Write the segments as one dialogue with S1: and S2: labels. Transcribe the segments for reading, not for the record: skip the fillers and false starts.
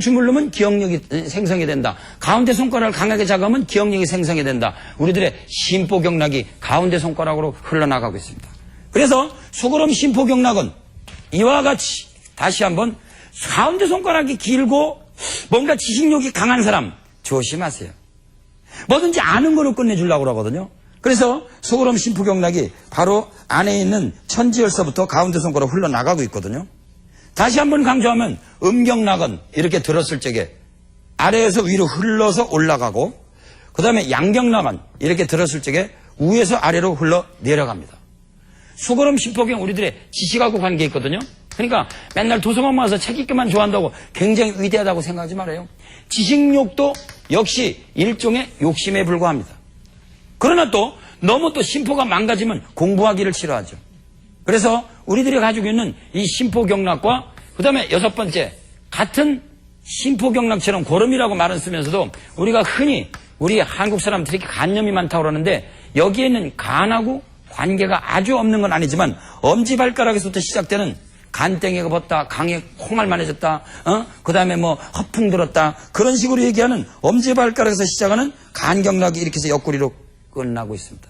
S1: 주물르면 기억력이 생성이 된다. 가운데 손가락을 강하게 잡으면 기억력이 생성이 된다. 우리들의 심포경락이 가운데 손가락으로 흘러나가고 있습니다. 그래서 수그럼 심포경락은 이와 같이 다시 한번 가운데 손가락이 길고 뭔가 지식력이 강한 사람 조심하세요. 뭐든지 아는 거로 끝내주려고 그러거든요. 그래서 수그럼 심포경락이 바로 안에 있는 천지열서부터 가운데 손가락 흘러나가고 있거든요. 다시 한번 강조하면 음경락은 이렇게 들었을 적에 아래에서 위로 흘러서 올라가고, 그 다음에 양경락은 이렇게 들었을 적에 위에서 아래로 흘러 내려갑니다. 수그럼 심포경 우리들의 지식하고 관계 있거든요. 그러니까 맨날 도서관 와서 책 읽기만 좋아한다고 굉장히 위대하다고 생각하지 말아요. 지식욕도 역시 일종의 욕심에 불과합니다. 그러나 또 너무 또 심포가 망가지면 공부하기를 싫어하죠. 그래서 우리들이 가지고 있는 이 심포경락과 그 다음에 여섯 번째, 같은 심포경락처럼 고름이라고 말을 쓰면서도 우리가 흔히 우리 한국 사람들이 간염이 많다고 그러는데 여기에는 간하고 관계가 아주 없는 건 아니지만 엄지발가락에서부터 시작되는 간땡이가 벗다, 강에 콩알만해졌다, 그 다음에 뭐 허풍 들었다, 그런 식으로 얘기하는 엄지발가락에서 시작하는 간경락이 이렇게 해서 옆구리로 끝나고 있습니다.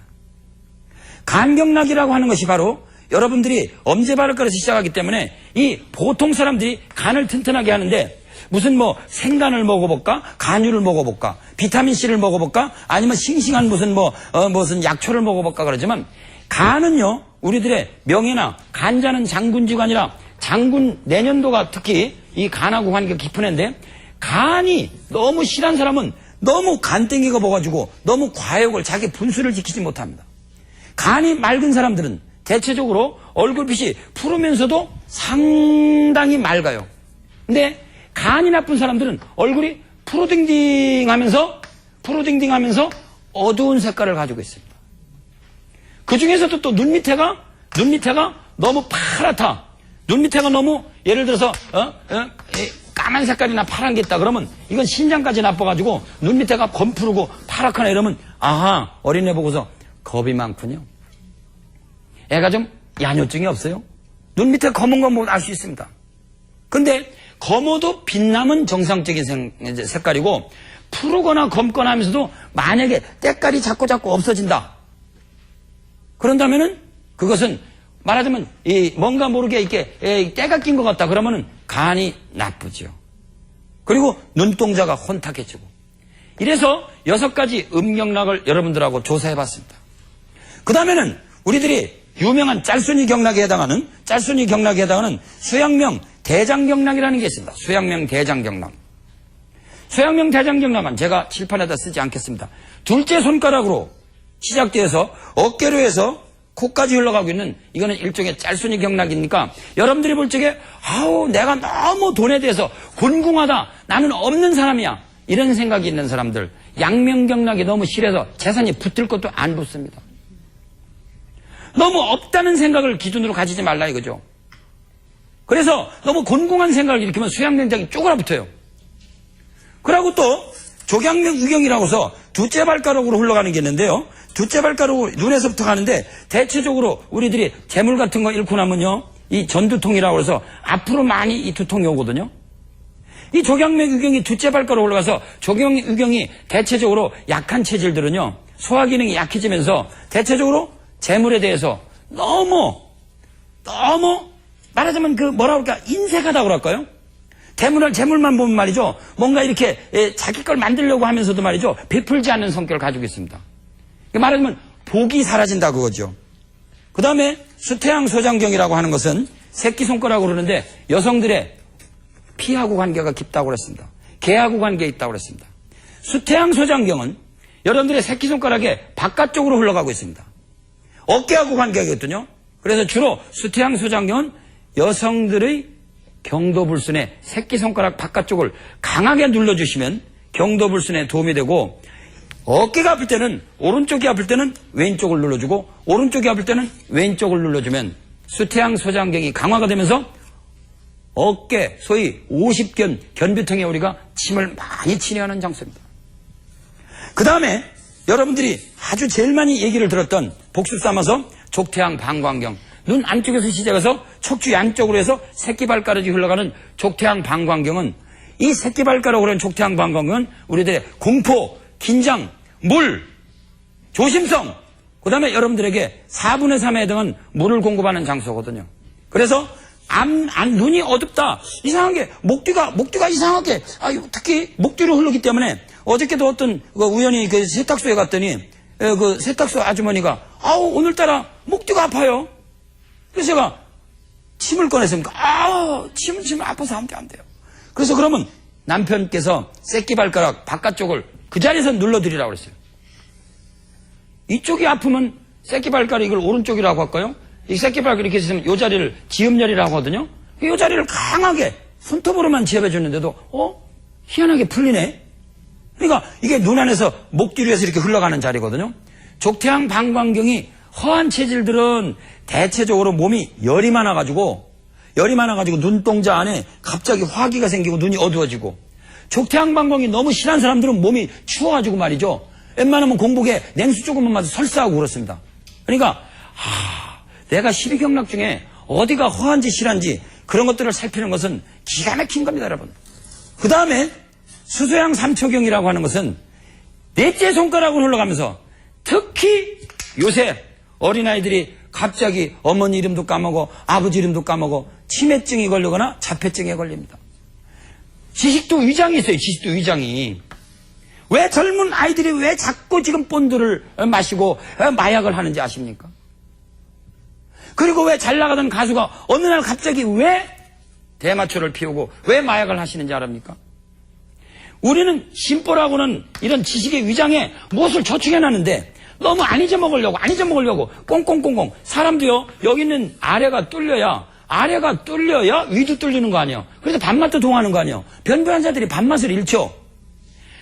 S1: 간경락이라고 하는 것이 바로 여러분들이 엄지발가락에서 시작하기 때문에 이 보통 사람들이 간을 튼튼하게 하는데 무슨 뭐 생간을 먹어볼까? 간유를 먹어볼까? 비타민C를 먹어볼까? 아니면 싱싱한 무슨 약초를 먹어볼까? 그러지만 간은요, 우리들의 명예나 간자는 장군지관이라 장군 내년도가 특히 이 간하고 관계가 깊은 애인데, 간이 너무 실한 사람은 너무 간땡이가 먹어가지고 너무 과욕을, 자기 분수를 지키지 못합니다. 간이 맑은 사람들은 대체적으로 얼굴빛이 푸르면서도 상당히 맑아요. 근데 간이 나쁜 사람들은 얼굴이 푸르딩딩하면서 어두운 색깔을 가지고 있습니다. 그 중에서도 또 눈 밑에가 너무 파랗다. 눈 밑에가 너무 예를 들어서 까만 색깔이나 파란 게 있다 그러면 이건 신장까지 나빠가지고 눈 밑에가 검푸르고 파랗거나 이러면 아하, 어린애 보고서 겁이 많군요. 애가 좀 야뇨증이 없어요? 눈 밑에 검은 거 보면 알 수 있습니다. 근데 검어도 빛남은 정상적인 색깔이고 푸르거나 검거나 하면서도 만약에 때깔이 자꾸 없어진다. 그런다면은 그것은 말하자면 뭔가 모르게 이렇게 때가 낀 것 같다 그러면은 간이 나쁘죠. 그리고 눈동자가 혼탁해지고. 이래서 6가지 음경락을 여러분들하고 조사해봤습니다. 그 다음에는 우리들이 유명한 짤순이 경락에 해당하는 수양명 대장경락이라는 게 있습니다. 수양명 대장경락. 수양명 대장경락은 제가 칠판에다 쓰지 않겠습니다. 둘째 손가락으로 시작되어서 어깨로 해서 코까지 흘러가고 있는 이거는 일종의 짤순이 경락이니까 여러분들이 볼 적에 아우 내가 너무 돈에 대해서 곤궁하다, 나는 없는 사람이야, 이런 생각이 있는 사람들, 양명경락이 너무 실해서 재산이 붙을 것도 안 붙습니다. 너무 없다는 생각을 기준으로 가지지 말라 이거죠. 그래서 너무 곤궁한 생각을 일으키면 수양명장이 쪼그라붙어요. 그리고 또 조경명 유경이라고 해서 두째 발가락으로 흘러가는 게 있는데요. 두째 발가락으로 눈에서부터 가는데 대체적으로 우리들이 재물 같은 거 잃고 나면요, 이 전두통이라고 해서 앞으로 많이 이 두통이 오거든요. 이 조경명 유경이 두째 발가락으로 올라가서 조경명 유경이 대체적으로 약한 체질들은요, 소화 기능이 약해지면서 대체적으로 재물에 대해서 너무 말하자면 뭐라고 할까, 인색하다고 그럴까요? 재물만 보면 말이죠, 뭔가 이렇게 자기 걸 만들려고 하면서도 말이죠, 베풀지 않는 성격을 가지고 있습니다. 말하자면 복이 사라진다 그거죠. 그 다음에 수태양소장경이라고 하는 것은 새끼손가락으로 그러는데 여성들의 피하고 관계가 깊다고 그랬습니다. 개하고 관계가 있다고 그랬습니다. 수태양소장경은 여러분들의 새끼손가락의 바깥쪽으로 흘러가고 있습니다. 어깨하고 관계가 있거든요. 그래서 주로 수태양소장경은 여성들의 경도불순의 새끼손가락 바깥쪽을 강하게 눌러주시면 경도불순에 도움이 되고, 어깨가 아플 때는 오른쪽이 아플 때는 왼쪽을 눌러주고 오른쪽이 아플 때는 왼쪽을 눌러주면 수태양소장경이 강화가 되면서 어깨, 소위 50견 견비통에 우리가 침을 많이 치료하는 장소입니다. 그 다음에 여러분들이 아주 제일 많이 얘기를 들었던, 복습 삼아서 족태양 방광경, 눈 안쪽에서 시작해서 척추 양쪽으로 해서 새끼발가락이 흘러가는 족태양 방광경은 이 새끼발가락으로 한 족태양 방광은 우리들의 공포, 긴장, 물, 조심성, 그 다음에 여러분들에게 4분의 3에 해당하는 물을 공급하는 장소거든요. 그래서 눈이 어둡다. 이상한 게 목뒤가 이상하게 특히 목뒤로 흐르기 때문에 어저께도 어떤 우연히 그 세탁소에 갔더니 그 세탁소 아주머니가 오늘따라 목뒤가 아파요. 그래서 제가 침을 꺼냈습니까? 침은 아파서 안 돼요. 그래서 그러면 남편께서 새끼발가락 바깥쪽을 그 자리에서 눌러드리라고 그랬어요. 이쪽이 아프면 새끼발가락 이걸 오른쪽이라고 할까요? 이 새끼발가락 이렇게 있으면 이 자리를 지음열이라고 하거든요. 이 자리를 강하게 손톱으로만 지압해주는데도 희한하게 풀리네. 그러니까 이게 눈 안에서 목 뒤로 해서 이렇게 흘러가는 자리거든요. 족태양 방광경이 허한 체질들은 대체적으로 몸이 열이 많아가지고 눈동자 안에 갑자기 화기가 생기고 눈이 어두워지고, 족태양 방광이 너무 심한 사람들은 몸이 추워가지고 말이죠. 웬만하면 공복에 냉수 조금만 마셔 설사하고 그렇습니다. 그러니까 내가 12경락 중에 어디가 허한지 실한지 그런 것들을 살피는 것은 기가 막힌 겁니다, 여러분. 그 다음에 수소양 3초경이라고 하는 것은 넷째 손가락으로 흘러가면서, 특히 요새 어린아이들이 갑자기 어머니 이름도 까먹어, 아버지 이름도 까먹어, 치매증이 걸리거나 자폐증에 걸립니다. 지식도 위장이 있어요. 지식도 위장이. 왜 젊은 아이들이 왜 자꾸 지금 본드를 마시고 마약을 하는지 아십니까? 그리고 왜 잘 나가던 가수가 어느 날 갑자기 왜 대마초를 피우고 왜 마약을 하시는지 알합니까? 우리는 심보라고는 이런 지식의 위장에 무엇을 저축해놨는데 너무 안 잊어먹으려고 꽁꽁꽁꽁. 사람도요, 여기 있는 아래가 뚫려야 위도 뚫리는 거 아니에요. 그래서 밥맛도 동하는 거 아니에요. 변변한 자들이 밥맛을 잃죠.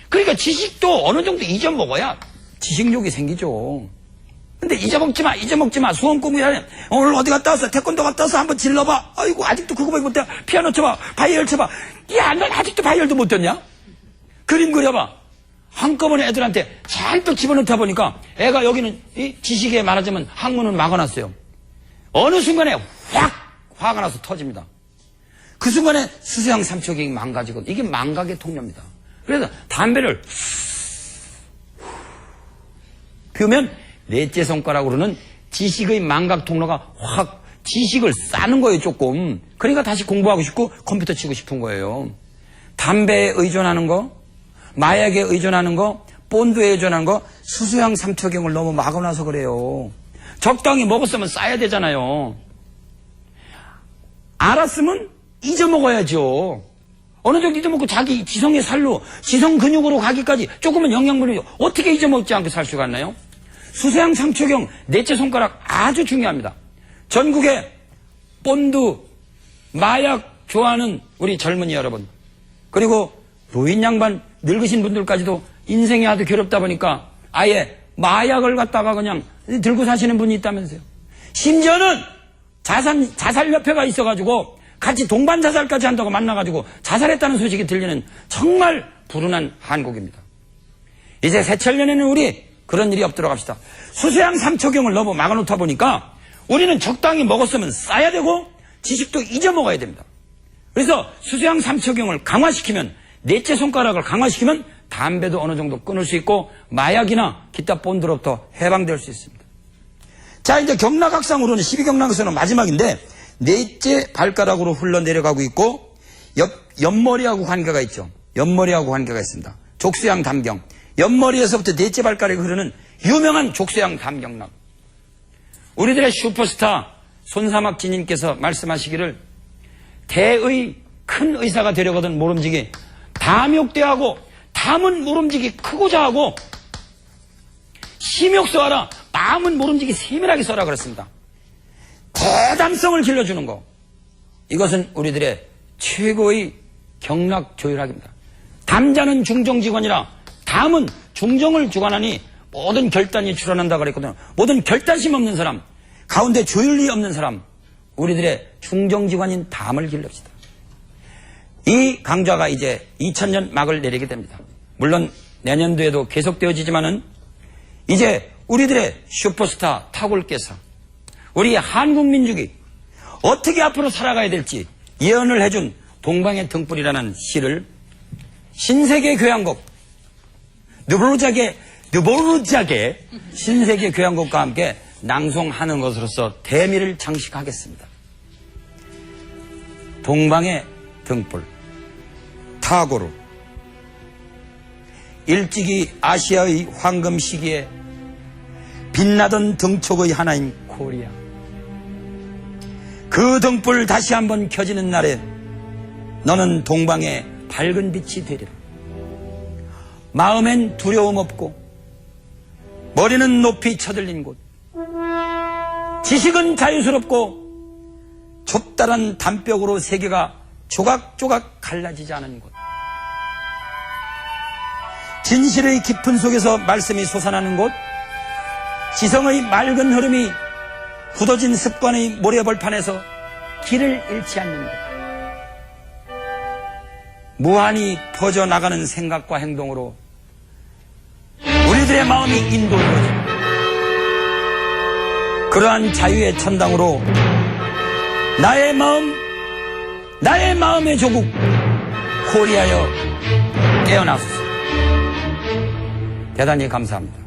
S1: 그러니까 지식도 어느 정도 잊어먹어야 지식욕이 생기죠. 근데 잊어먹지 마. 수험 공부해야 돼. 오늘 어디 갔다 왔어? 태권도 갔다 와서 한번 질러봐. 아이고, 아직도 그거밖에 못해. 피아노 쳐봐. 바이올 쳐봐. 야, 넌 아직도 바이올도 못 쳤냐? 그림 그려봐. 한꺼번에 애들한테 잔뜩 집어넣다 보니까 애가 여기는 이 지식에 말하자면 학문을 막아놨어요. 어느 순간에 화가 나서 터집니다. 그 순간에 수소양 3초경이 망가지거든요. 이게 망각의 통로입니다. 그래서 담배를 피우면 넷째 손가락으로는 지식의 망각 통로가 확 지식을 싸는 거예요, 조금. 그러니까 다시 공부하고 싶고 컴퓨터 치고 싶은 거예요. 담배에 의존하는 거, 마약에 의존하는 거, 본드에 의존하는 거, 수소양 3초경을 너무 막아놔서 그래요. 적당히 먹었으면 싸야 되잖아요. 알았으면 잊어먹어야죠. 어느 정도 잊어먹고 자기 지성의 살로, 지성 근육으로 가기까지 조금은 영양분이 어떻게 잊어먹지 않고 살 수가 있나요? 수소양 3초경 넷째 손가락 아주 중요합니다. 전국에 본드, 마약 좋아하는 우리 젊은이 여러분, 그리고 노인 양반, 늙으신 분들까지도 인생이 아주 괴롭다 보니까 아예 마약을 갖다가 그냥 들고 사시는 분이 있다면서요. 심지어는 자살협회가 있어가지고 같이 동반 자살까지 한다고 만나가지고 자살했다는 소식이 들리는 정말 불운한 한국입니다. 이제 새철년에는 우리 그런 일이 없도록 합시다. 수소양 3초경을 너무 막아놓다 보니까 우리는 적당히 먹었으면 싸야 되고 지식도 잊어먹어야 됩니다. 그래서 수소양 3초경을 강화시키면, 넷째 손가락을 강화시키면 담배도 어느 정도 끊을 수 있고 마약이나 기타 본드로부터 해방될 수 있습니다. 자, 이제 경락학상으로는 12경락에서는 마지막인데 넷째 발가락으로 흘러내려가고 있고 옆머리하고 관계가 있죠. 옆머리하고 관계가 있습니다. 족쇄양 담경. 옆머리에서부터 넷째 발가락이 흐르는 유명한 족쇄양 담경락. 우리들의 슈퍼스타 손사막 지님께서 말씀하시기를 대의 큰 의사가 되려거든 모름지기 담욕대하고 담은 모름지기 크고자 하고 심욕 써하라 마음은 모름지기 세밀하게 써라 그랬습니다. 대담성을 길러주는 거, 이것은 우리들의 최고의 경락 조율학입니다. 담자는 중정직원이라 담은 중정을 주관하니 모든 결단이 출현한다 그랬거든요. 모든 결단심 없는 사람, 가운데 조율이 없는 사람, 우리들의 중정직관인 담을 길릅시다. 이 강좌가 이제 2000년 막을 내리게 됩니다. 물론 내년도에도 계속되어지지만은 이제 우리들의 슈퍼스타 탁월께서 우리 한국민족이 어떻게 앞으로 살아가야 될지 예언을 해준 동방의 등불이라는 시를 신세계 교향곡, 드보르작의 신세계 교향곡과 함께 낭송하는 것으로서 대미를 장식하겠습니다. 동방의 등불, 타고르. 일찍이 아시아의 황금 시기에 빛나던 등촉의 하나인 코리아. 그 등불 다시 한번 켜지는 날에 너는 동방의 밝은 빛이 되리라. 마음엔 두려움 없고 머리는 높이 쳐들린 곳, 지식은 자유스럽고 좁다란 담벽으로 세계가 조각조각 갈라지지 않은 곳, 진실의 깊은 속에서 말씀이 솟아나는 곳, 지성의 맑은 흐름이 굳어진 습관의 모래벌판에서 길을 잃지 않는 곳, 무한히 퍼져나가는 생각과 행동으로 우리들의 마음이 인도되어집니다. 그러한 자유의 천당으로 나의 마음의 조국 코리아여 깨어나소서. 대단히 감사합니다.